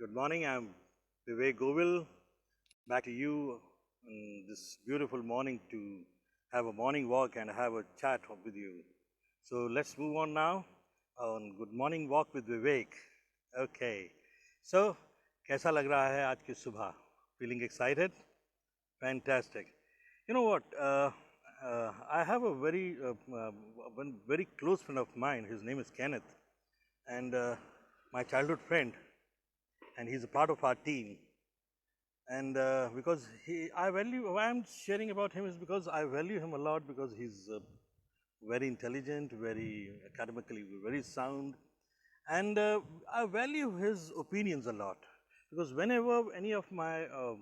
Good morning. I'm Vivek Govil. Back to you on this beautiful morning to have a morning walk and have a chat with you. So let's move on now on Good Morning Walk with Vivek. Okay. So, कैसा लग रहा है आज की सुबह? Feeling excited? Fantastic. You know what? I have a one very close friend of mine. His name is Kenneth, and my childhood friend, and he's a part of our team. And because why I'm sharing about him is because I value him a lot because he's very intelligent, very academically very sound, and I value his opinions a lot because whenever any of uh,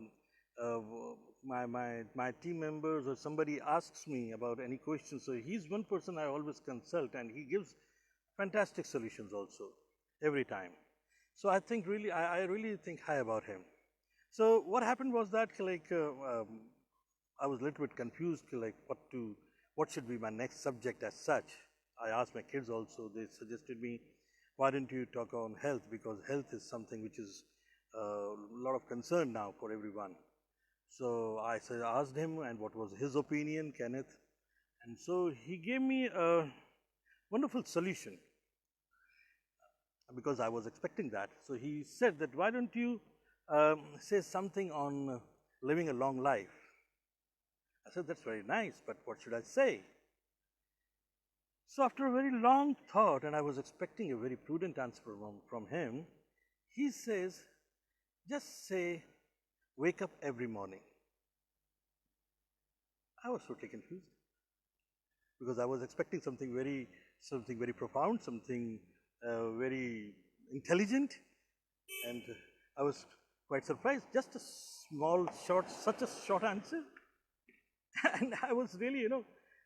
my team members or somebody asks me about any questions, so he's one person I always consult, and he gives fantastic solutions also every time. So I think really, I really think high about him. So what happened was that I was a little bit confused, what should be my next subject as such. I asked my kids also. They suggested me, why don't you talk on health, because health is something which is a lot of concern now for everyone. So I asked him, and what was his opinion, Kenneth, and so he gave me a wonderful solution because I was expecting that. So he said that, why don't you say something on living a long life? I said, that's very nice, but what should I say? So after a very long thought, and I was expecting a very prudent answer from him, he says, just say, wake up every morning. I was totally confused because I was expecting something very profound, something very intelligent, and I was quite surprised. Just a such a short answer, and I was really,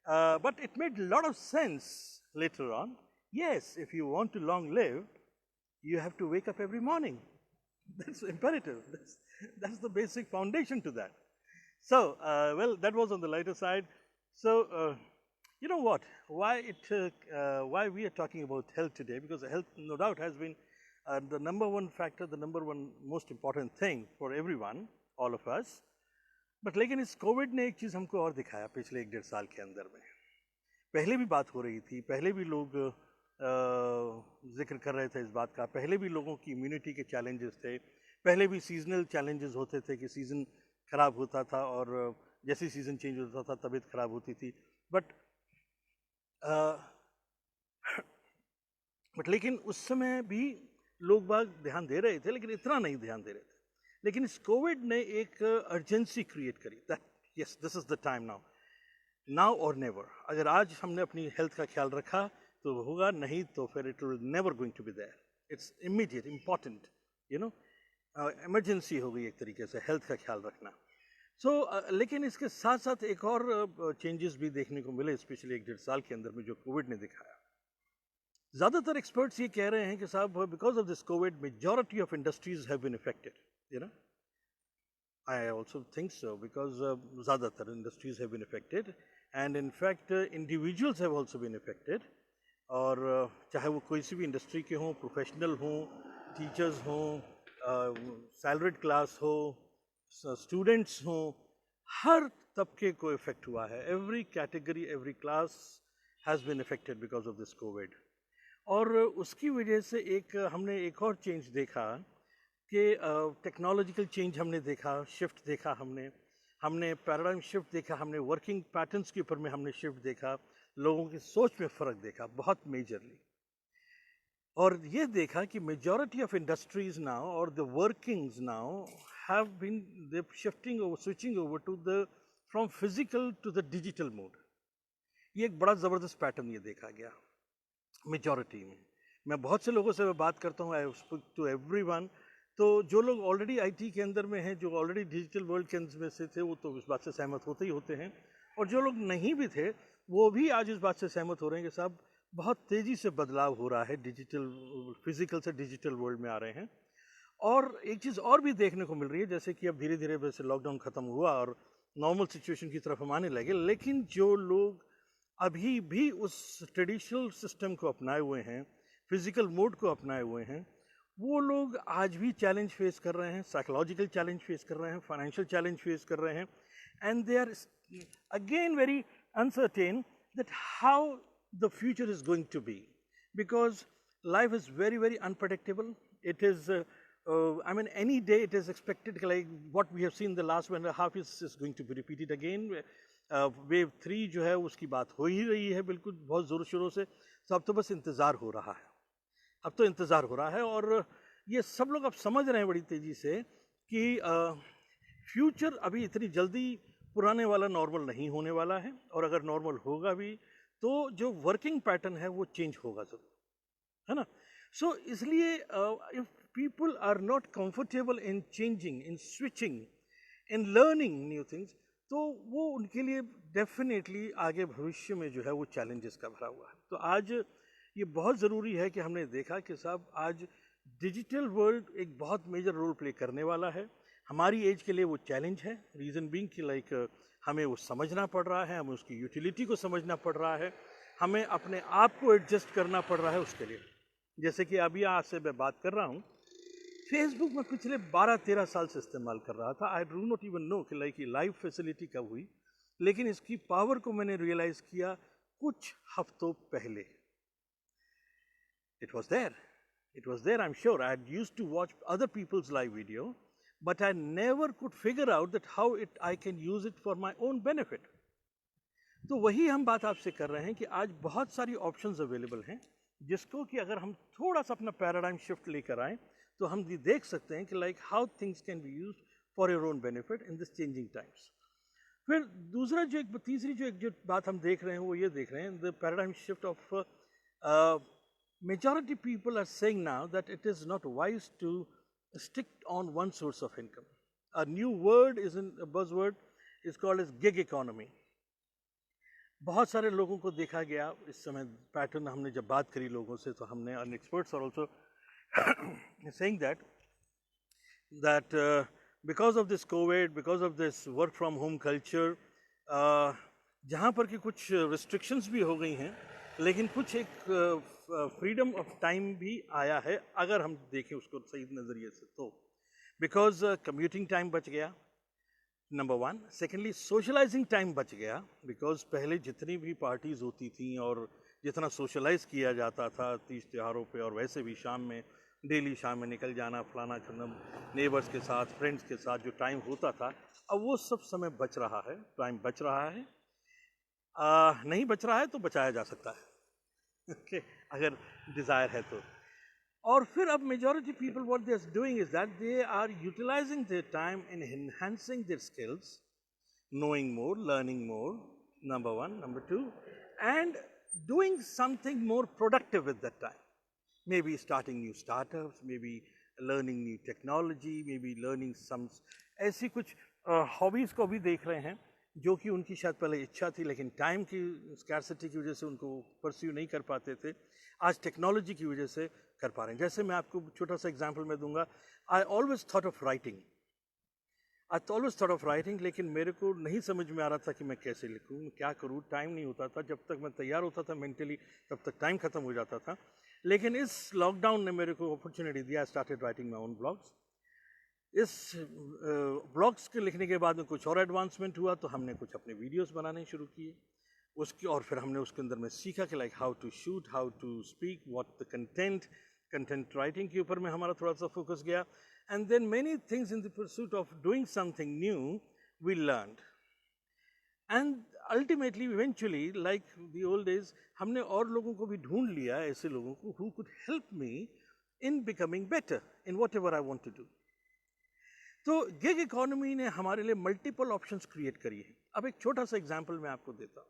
but it made a lot of sense later on. Yes, if you want to long live, you have to wake up every morning. That's imperative. That's the basic foundation to that. So, well, that was on the lighter side. So, you know what? Why we are talking about health today? Because health, no doubt, has been the number one factor, the number one most important thing for everyone, all of us. But लेकिन इस Covid ने एक चीज़ हमको और दिखाया पिछले 1-1.5 साल के अंदर में. पहले भी बात हो रही थी, पहले भी लोग जिक्र कर रहे थे इस बात का, पहले भी लोगों की इम्यूनिटी के चैलेंजेस थे, पहले भी सीजनल चैलेंजेस होते थे कि सीज़न खराब होता था और जैसे सीज़न चेंज होता था तबीयत खराब होती थी. बट लेकिन उस समय भी लोग बाग ध्यान दे रहे थे, लेकिन इतना नहीं ध्यान दे रहे थे. लेकिन इस कोविड ने एक अर्जेंसी क्रिएट करी that yes this is the time now और नेवर. अगर आज हमने अपनी हेल्थ का ख्याल रखा तो होगा, नहीं तो फिर it will never going to be there. It's immediate, important, emergency हो गई एक तरीके से हेल्थ का ख्याल रखना. सो लेकिन इसके साथ साथ एक और चेंजेस भी देखने को मिले स्पेशली 1-1.5 साल के अंदर में जो कोविड ने दिखाया. ज़्यादातर एक्सपर्ट्स ये कह रहे हैं कि साहब because of this covid majority of industries have been affected. I also think so because ज़्यादातर industries have been affected, and in fact individuals have also been affected. और चाहे वो कोई सी भी इंडस्ट्री के हों, प्रोफेशनल हों, टीचर्स हों, सैलरीड क्लास हो, स्टूडेंट्स हों, हर तबके को इफेक्ट हुआ है. Every category, every class has been affected because of this COVID. और उसकी वजह से हमने एक और चेंज देखा कि टेक्नोलॉजिकल चेंज हमने देखा, शिफ्ट देखा, हमने पैराडाइम शिफ्ट देखा, हमने वर्किंग पैटर्न्स के ऊपर में हमने शिफ्ट देखा, लोगों की सोच में फ़र्क देखा बहुत मेजरली. और ये देखा कि मेजॉरिटी ऑफ इंडस्ट्रीज नाउ और the workings now have been they shifting over, switching over to the from physical to the digital mode. ये एक बड़ा ज़बरदस्त पैटर्न ये देखा गया मेजॉरिटी में. मैं बहुत से लोगों से बात करता हूँ, आई स्पीक टू एवरीवन. तो जो लोग ऑलरेडी आईटी के अंदर में हैं, जो ऑलरेडी डिजिटल वर्ल्ड के अंदर में से थे, वो तो इस बात से सहमत होते ही होते हैं. और जो लोग नहीं भी थे वो भी आज इस बात से सहमत हो रहे हैं कि साहब बहुत तेज़ी से बदलाव हो रहा है, फिजिकल से डिजिटल वर्ल्ड में आ रहे हैं. और एक चीज़ और भी देखने को मिल रही है, जैसे कि अब धीरे धीरे वैसे लॉकडाउन ख़त्म हुआ और नॉर्मल सिचुएशन की तरफ हम आने लगे, लेकिन जो लोग अभी भी उस ट्रेडिशनल सिस्टम को अपनाए हुए हैं, फिजिकल मोड को अपनाए हुए हैं, वो लोग आज भी चैलेंज फेस कर रहे हैं, साइकोलॉजिकल चैलेंज फेस कर रहे हैं, फाइनेंशियल चैलेंज फेस कर रहे हैं, and they are again very uncertain that how the future is going to be, because life is very very unpredictable. It is I mean any day it is expected like what we have seen the last 1.5 years is going to be repeated again. Wave 3 जो है उसकी बात हो ही रही है बिल्कुल बहुत ज़ोर शोरों से, तो अब तो बस इंतज़ार हो रहा है, अब तो इंतज़ार हो रहा है। और ये सब लोग अब समझ रहे हैं बड़ी तेज़ी से कि फ्यूचर अभी इतनी जल्दी पुराने वाला नॉर्मल नहीं होने वाला है, और अगर नॉर्मल होगा भी तो जो वर्किंग पैटर्न है वो चेंज होगा ज़रूर, है ना। सो इसलिए if people are not comfortable in changing, in switching, in learning new things, तो वो उनके लिए डेफिनेटली आगे भविष्य में जो है वो चैलेंजेस का भरा हुआ है। तो आज ये बहुत ज़रूरी है कि हमने देखा कि साहब आज डिजिटल वर्ल्ड एक बहुत मेजर रोल प्ले करने वाला है। हमारी एज के लिए वो चैलेंज है, रीज़न बीइंग कि लाइक हमें वो समझना पड़ रहा है, हमें उसकी यूटिलिटी को समझना पड़ रहा है, हमें अपने आप को एडजस्ट करना पड़ रहा है उसके लिए। जैसे कि अभी आज से मैं बात कर रहा हूँ, फेसबुक में पिछले 12-13 साल से इस्तेमाल कर रहा था। I do not even know कि लाइक ये लाइव फैसिलिटी कब हुई, लेकिन इसकी पावर को मैंने रियलाइज़ किया कुछ हफ्तों पहले। It was there. It was there, I'm sure. I had used to watch other people's live video, but I never could figure out that how I can use it for my own benefit. तो वही हम बात आपसे कर रहे हैं कि आज बहुत सारी ऑप्शंस अवेलेबल हैं, जिसको कि अगर हम थोड़ा सा अपना पैराडाइम शिफ्ट लेकर आएँ तो हम ये देख सकते हैं कि like how things can be used for your own benefit in this changing times. फिर दूसरा तीसरी जो बात हम देख रहे हैं वो ये देख रहे हैं the paradigm shift of majority people are saying now that it is not wise to stick on one source of income. A new word is in a buzzword is called as gig economy. बहुत सारे लोगों को देखा गया इस समय pattern, हमने जब बात करी लोगों से तो हमने and experts are also saying that because of this COVID, because of this work from home culture, जहाँ पर कि कुछ restrictions भी हो गई हैं, लेकिन कुछ एक फ्रीडम ऑफ टाइम भी आया है अगर हम देखें उसको सही नज़रिए से। तो बिकॉज कम्यूटिंग टाइम बच गया, number one. Secondly socialising time बच गया, बिकॉज पहले जितनी भी पार्टीज़ होती थी और जितना सोशलाइज किया जाता था तीज त्योहारों पे, और वैसे भी शाम में डेली शाम में निकल जाना फलाना करना नेबर्स के साथ, फ्रेंड्स के साथ जो टाइम होता था, अब वो सब समय बच रहा है, टाइम बच रहा है। नहीं बच रहा है तो बचाया जा सकता है okay, अगर डिज़ायर है तो। और फिर अब majority people what they are doing is that they are utilising their time in enhancing their skills, knowing more, learning more, number one. Number two, and doing something more productive with that time. Maybe starting new startups, maybe learning new technology, maybe learning some ऐसी कुछ hobbies को भी देख रहे हैं जो कि उनकी शायद पहले इच्छा थी लेकिन टाइम की स्कैर्सिटी की वजह से उनको परस्यू नहीं कर पाते थे, आज टेक्नोलॉजी की वजह से कर पा रहे हैं। जैसे मैं आपको छोटा सा एग्जांपल मैं दूंगा। I always thought of writing, लेकिन मेरे को नहीं समझ में आ रहा था कि मैं कैसे लिखूँ, क्या करूँ, टाइम नहीं होता था। जब तक मैं तैयार होता था मेंटली तब तक टाइम ख़त्म हो जाता था। लेकिन इस लॉकडाउन ने मेरे को अपॉर्चुनिटी दिया, I started writing my own blogs. इस ब्लॉग्स के लिखने के बाद में कुछ और एडवांसमेंट हुआ, तो हमने कुछ अपने वीडियोस बनाने शुरू किए उसकी, और फिर हमने उसके अंदर में सीखा कि like how to shoot, how to speak, what the content writing के ऊपर में हमारा थोड़ा सा फोकस गया। And then many things in the pursuit of doing something new we learned, and ultimately eventually like the old days हमने और लोगों को भी ढूंढ लिया, ऐसे लोगों को who could help me in becoming better in whatever I want to do. तो गिग इकोनॉमी ने हमारे लिए मल्टीपल ऑप्शंस क्रिएट करी है। अब एक छोटा सा एग्जांपल मैं आपको देता हूँ।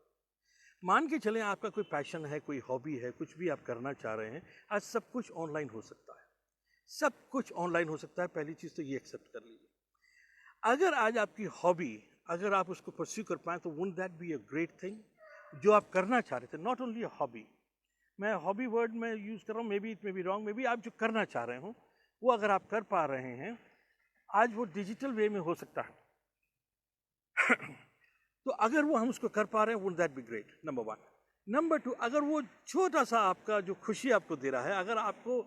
मान के चलें आपका कोई पैशन है, कोई हॉबी है, कुछ भी आप करना चाह रहे हैं, आज सब कुछ ऑनलाइन हो सकता है, सब कुछ ऑनलाइन हो सकता है। पहली चीज़ तो ये एक्सेप्ट कर लीजिए। अगर आज आपकी हॉबी, अगर आप उसको परस्यू कर पाएँ तो wouldn't that be a great thing? जो आप करना चाह रहे थे, नॉट ओनली अ हॉबी, मैं हॉबी वर्ड में यूज़ कर रहा हूँ, may be it may be wrong, may be आप जो करना चाह रहे हो वो अगर आप कर पा रहे हैं आज वो डिजिटल वे में हो सकता है तो अगर वो हम उसको कर पा रहे हैं, would that be great? Number one. Number two, अगर वो छोटा सा आपका जो खुशी आपको दे रहा है, अगर आपको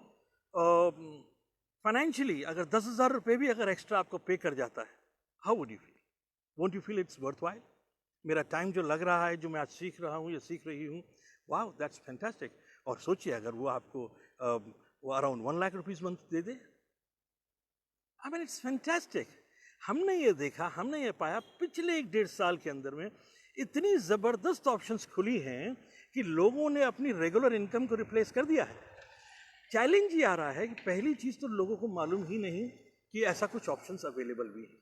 फाइनेंशियली अगर 10,000 रुपये भी अगर एक्स्ट्रा आपको पे कर जाता है, how would you feel? Won't you feel it's worth while? मेरा टाइम जो लग रहा है, जो मैं आज सीख रहा हूँ या सीख रही हूँ, वाह दैट्स फैंटास्टिक। और सोचिए अगर वो आपको वो around 1 lakh rupees month they they, I mean it's fantastic. हमने ये देखा, हमने ये पाया पिछले 1-1.5 साल के अंदर में इतनी जबरदस्त ऑप्शंस खुली हैं कि लोगों ने अपनी रेगुलर इनकम को रिप्लेस कर दिया है। चैलेंज ये आ रहा है कि पहली चीज तो लोगों को मालूम ही नहीं कि ऐसा कुछ ऑप्शंस अवेलेबल भी है।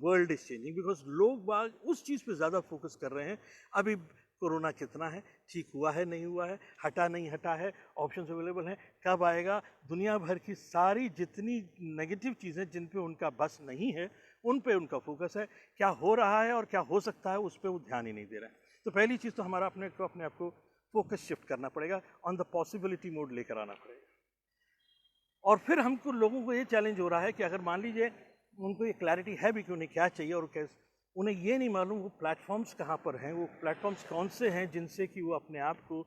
वर्ल्ड इज चेंजिंग बिकॉज लोग बाग उस चीज पे ज्यादा फोकस कर रहे हैं। अभी कोरोना कितना है, ठीक हुआ है नहीं हुआ है, हटा नहीं हटा है, ऑप्शंस अवेलेबल हैं, कब आएगा, दुनिया भर की सारी जितनी नेगेटिव चीज़ें जिन पे उनका बस नहीं है उन पे उनका फोकस है। क्या हो रहा है और क्या हो सकता है उस पर वो ध्यान ही नहीं दे रहा है। तो पहली चीज़ तो हमारा अपने आप को फोकस शिफ्ट करना पड़ेगा, ऑन द पॉसिबिलिटी मोड लेकर आना पड़ेगा। और फिर हमको लोगों को ये चैलेंज हो रहा है कि अगर मान लीजिए उनको ये क्लैरिटी है भी कि उन्हें क्या चाहिए और कैसे, उन्हें ये नहीं मालूम वो प्लेटफॉर्म्स कहाँ पर हैं, वो प्लेटफॉर्म्स कौन से हैं जिनसे कि वो अपने आप को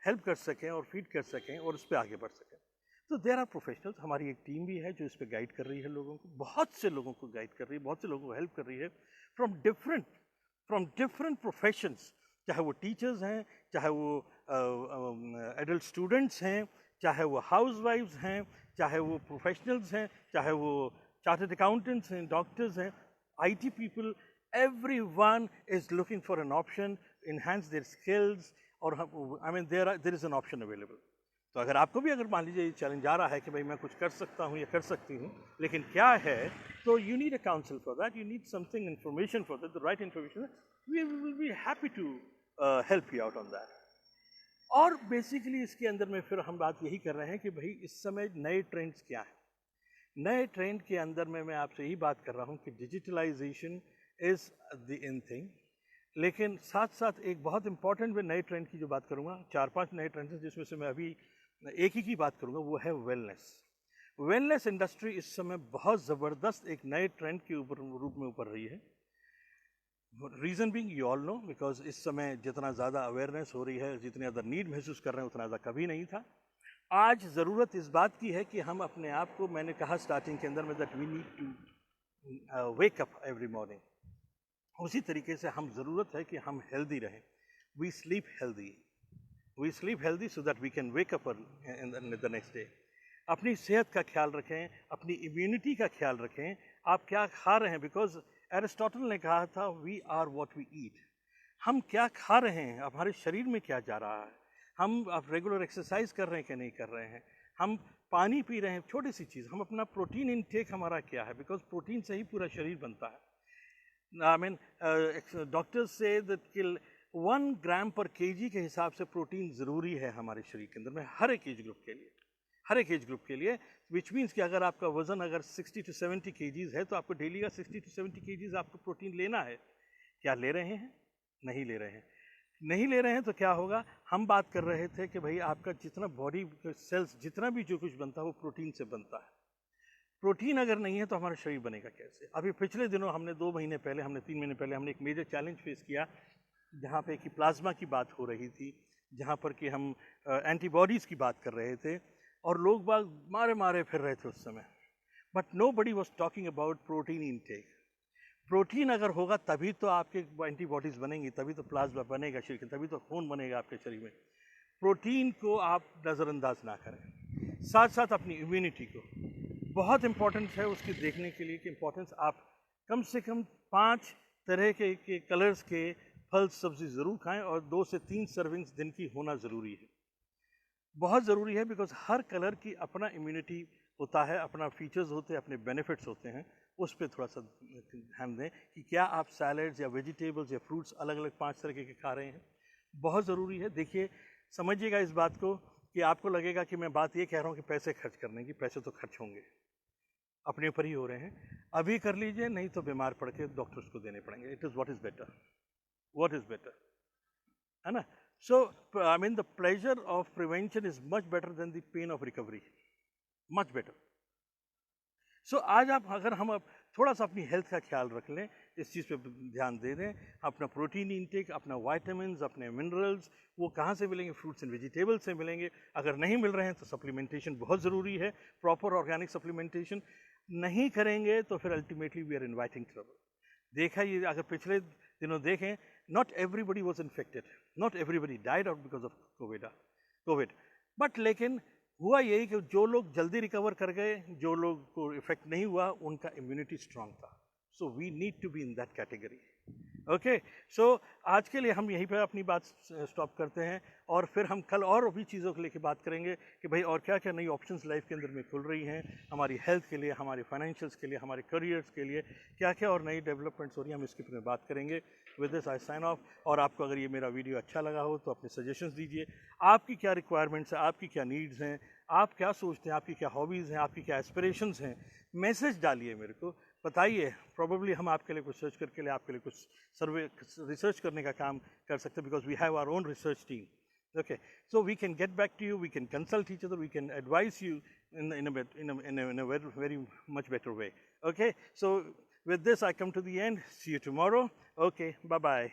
हेल्प कर सकें और फीड कर सकें और उस पर आगे बढ़ सकें। तो देयर आर प्रोफेशनल्स, हमारी एक टीम भी है जो इस पर गाइड कर रही है लोगों को, बहुत से लोगों को गाइड कर रही है, बहुत से लोगों को हेल्प कर रही है फ्रॉम डिफरेंट प्रोफेशंस, चाहे वो टीचर्स हैं, चाहे वो एडल्ट स्टूडेंट्स हैं, चाहे वो हाउस वाइफ्स हैं, चाहे वो प्रोफेशनल्स हैं, चाहे वो चार्टर्ड अकाउंटेंट्स हैं, डॉक्टर्स हैं, IT people, everyone is looking for an option, enhance their skills, और I mean there is an option available. तो अगर आपको भी अगर मान लीजिए ये चैलेंज आ रहा है कि भाई मैं कुछ कर सकता हूँ या कर सकती हूँ लेकिन क्या है, तो you need a council for that, you need something information for that, the right information, we will be happy to help you out on that. और बेसिकली इसके अंदर में फिर हम बात यही कर रहे हैं कि भाई इस समय नए ट्रेंड्स क्या हैं। नए ट्रेंड के अंदर में मैं आपसे यही बात कर रहा हूँ कि digitalisation is the in thing, लेकिन साथ साथ एक बहुत इंपॉर्टेंट मैं नए ट्रेंड की जो बात करूँगा, 4-5 नए ट्रेंड्स हैं जिसमें से मैं अभी एक ही की बात करूँगा, वो है वेलनेस। वेलनेस इंडस्ट्री इस समय बहुत ज़बरदस्त एक नए ट्रेंड के ऊपर रूप में ऊपर रही है। Reason Bing you all know, because इस समय जितना ज़्यादा अवेयरनेस हो रही है, जितनी ज़्यादा नीड महसूस कर रहे हैं उतना ज़्यादा कभी नहीं था। आज ज़रूरत इस बात की है कि हम अपने आप को, मैंने कहा स्टार्टिंग के अंदर में that we need to wake up every morning, उसी तरीके से हम ज़रूरत है कि हम हेल्दी रहें। We sleep healthy so that we can wake up in the next day. अपनी सेहत का ख्याल रखें, अपनी इम्यूनिटी का ख्याल रखें, आप क्या खा रहे हैं, बिकॉज एरिस्टोटल ने कहा था we are what we eat. हम क्या खा रहे हैं, हमारे शरीर में क्या जा रहा है, हम अब रेगुलर एक्सरसाइज कर रहे हैं कि नहीं कर रहे हैं, हम पानी पी रहे हैं, छोटी सी चीज़, हम अपना प्रोटीन इनटेक हमारा क्या है, बिकॉज प्रोटीन से ही पूरा शरीर बनता है। I mean doctors say that 1 ग्राम पर केजी के हिसाब से प्रोटीन ज़रूरी है हमारे शरीर के अंदर में, हर एक एज ग्रुप के लिए, विच मीन्स कि अगर आपका वजन अगर 60 to 70 केजीज है तो आपको डेली का 60 to 70 केजीज आपको प्रोटीन लेना है। क्या ले रहे हैं? नहीं ले रहे हैं तो क्या होगा? हम बात कर रहे थे कि भाई आपका जितना बॉडी सेल्स, जितना भी जो कुछ बनता है वो प्रोटीन से बनता है। प्रोटीन अगर नहीं है तो हमारा शरीर बनेगा कैसे? अभी पिछले दिनों हमने 2 महीने पहले, हमने 3 महीने पहले हमने एक मेजर चैलेंज फेस किया, जहाँ पे कि प्लाज्मा की बात हो रही थी, जहाँ पर कि हम एंटीबॉडीज़ की बात कर रहे थे और लोग बाग मारे फिर रहे थे उस समय, but nobody was talking about protein intake. Protein अगर होगा तभी तो आपके एंटीबॉडीज़ बनेंगी, तभी तो प्लाज्मा बनेगा शरीर के, तभी तो खून बनेगा आपके शरीर में। प्रोटीन को आप नज़रअंदाज ना करें, साथ साथ अपनी इम्यूनिटी को बहुत इंपॉर्टेंट है उसकी देखने के लिए कि इंपॉर्टेंस आप कम से कम 5 तरह के कलर्स के फल सब्जी ज़रूर खाएं और 2 से 3 सर्विंग्स दिन की होना ज़रूरी है, बहुत ज़रूरी है, बिकॉज हर कलर की अपना इम्यूनिटी होता है, अपना फीचर्स होते हैं, अपने बेनिफिट्स होते हैं। उस पर थोड़ा सा ध्यान दें कि क्या आप सैलड्स या वेजिटेबल्स या फ्रूट्स अलग अलग 5 तरह के खा रहे हैं, बहुत ज़रूरी है। देखिए समझिएगा इस बात को कि आपको लगेगा कि मैं बात ये कह रहा हूँ कि पैसे खर्च करने की, पैसे तो खर्च होंगे, अपने ऊपर ही हो रहे हैं, अभी कर लीजिए, नहीं तो बीमार पड़ के डॉक्टर्स को देने पड़ेंगे। It is what is better, है ना? So, I mean, the pleasure of prevention is much better than the pain of recovery, much better. सो आज आप अगर हम अब थोड़ा सा अपनी हेल्थ का ख्याल रख लें, इस चीज़ पे ध्यान दे दें, अपना प्रोटीन इंटेक, अपना वाइटामिन, अपने मिनरल्स वो कहाँ से मिलेंगे? फ्रूट्स एंड वेजिटेबल्स से मिलेंगे। अगर नहीं मिल रहे हैं तो सप्लीमेंटेशन बहुत ज़रूरी है, प्रॉपर ऑर्गेनिक सप्लीमेंटेशन नहीं करेंगे तो फिर ultimately we are inviting trouble. देखा ये, अगर पिछले दिनों देखें, not everybody was infected, not everybody died out because of COVID, but लेकिन हुआ यही कि जो लोग जल्दी रिकवर कर गए, जो लोग को इफेक्ट नहीं हुआ, उनका इम्यूनिटी स्ट्रांग था। So we need to be in that category. Okay, so आज के लिए हम यहीं पर अपनी बात स्टॉप करते हैं, और फिर हम कल और भी चीज़ों को लेकर बात करेंगे कि भाई और क्या क्या नई ऑप्शंस लाइफ के अंदर में खुल रही हैं हमारी हेल्थ के लिए, हमारे फाइनेंशियल्स के लिए, हमारे करियर्स के लिए, क्या क्या और नई डेवलपमेंट्स हो रही हैं, हम इसके बारे में बात करेंगे। With this I sign off. और आपको अगर ये मेरा वीडियो अच्छा लगा हो तो अपने सजेशंस दीजिए, आपकी क्या रिक्वायरमेंट्स हैं, आपकी क्या नीड्स हैं, आप क्या सोचते हैं, आपकी क्या हॉबीज़ हैं, आपकी क्या एस्पिरेशंस हैं, मैसेज डालिए मेरे को, बताइए। प्रॉबेबली हम आपके लिए कुछ सर्च करके लिए आपके लिए कुछ सर्वे रिसर्च करने का काम कर सकते हैं, because we have our own research team. Okay, so we can get back to you, we can consult each other, we can advise you in a very, very much better way. Okay, so with this I come to the end. See you tomorrow. Okay, bye-bye.